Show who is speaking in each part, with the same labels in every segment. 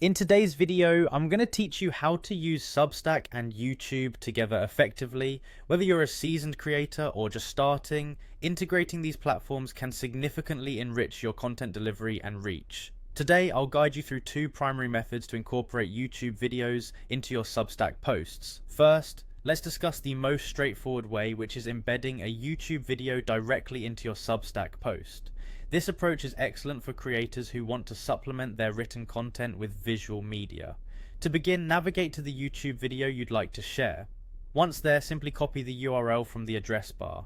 Speaker 1: In today's video, I'm going to teach you how to use Substack and YouTube together effectively. Whether you're a seasoned creator or just starting, integrating these platforms can significantly enrich your content delivery and reach. Today, I'll guide you through two primary methods to incorporate YouTube videos into your Substack posts. First, let's discuss the most straightforward way, which is embedding a YouTube video directly into your Substack post. This approach is excellent for creators who want to supplement their written content with visual media. To begin, navigate to the YouTube video you'd like to share. Once there, simply copy the URL from the address bar.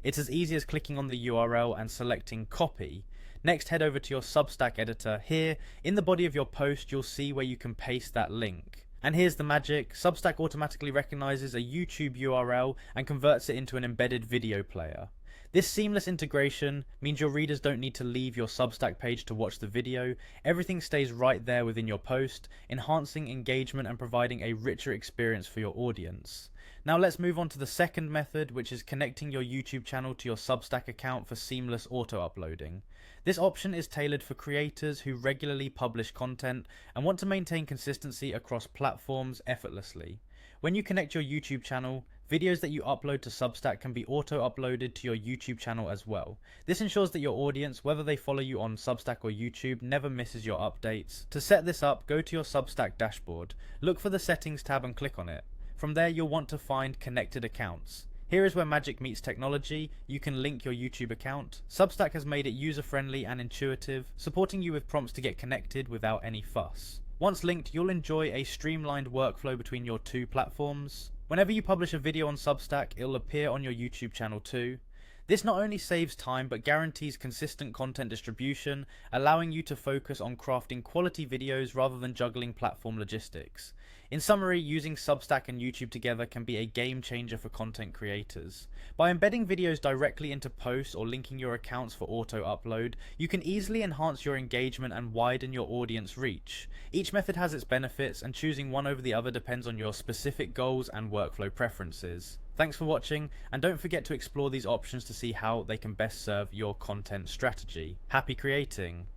Speaker 1: It's as easy as clicking on the URL and selecting copy. Next, head over to your Substack editor. Here, in the body of your post, you'll see where you can paste that link. And here's the magic: Substack automatically recognizes a YouTube URL and converts it into an embedded video player. This seamless integration means your readers don't need to leave your Substack page to watch the video. Everything stays right there within your post, enhancing engagement and providing a richer experience for your audience. Now let's move on to the second method, which is connecting your YouTube channel to your Substack account for seamless auto-uploading. This option is tailored for creators who regularly publish content and want to maintain consistency across platforms effortlessly. When you connect your YouTube channel, videos that you upload to Substack can be auto-uploaded to your YouTube channel as well. This ensures that your audience, whether they follow you on Substack or YouTube, never misses your updates. To set this up, go to your Substack dashboard, look for the Settings tab and click on it. From there, you'll want to find Connected Accounts. Here is where magic meets technology. You can link your YouTube account. Substack has made it user-friendly and intuitive, supporting you with prompts to get connected without any fuss. Once linked, you'll enjoy a streamlined workflow between your two platforms. Whenever you publish a video on Substack, it'll appear on your YouTube channel too. This not only saves time, but guarantees consistent content distribution, allowing you to focus on crafting quality videos rather than juggling platform logistics. In summary, using Substack and YouTube together can be a game changer for content creators. By embedding videos directly into posts or linking your accounts for auto-upload, you can easily enhance your engagement and widen your audience reach. Each method has its benefits, and choosing one over the other depends on your specific goals and workflow preferences. Thanks for watching, and don't forget to explore these options to see how they can best serve your content strategy. Happy creating!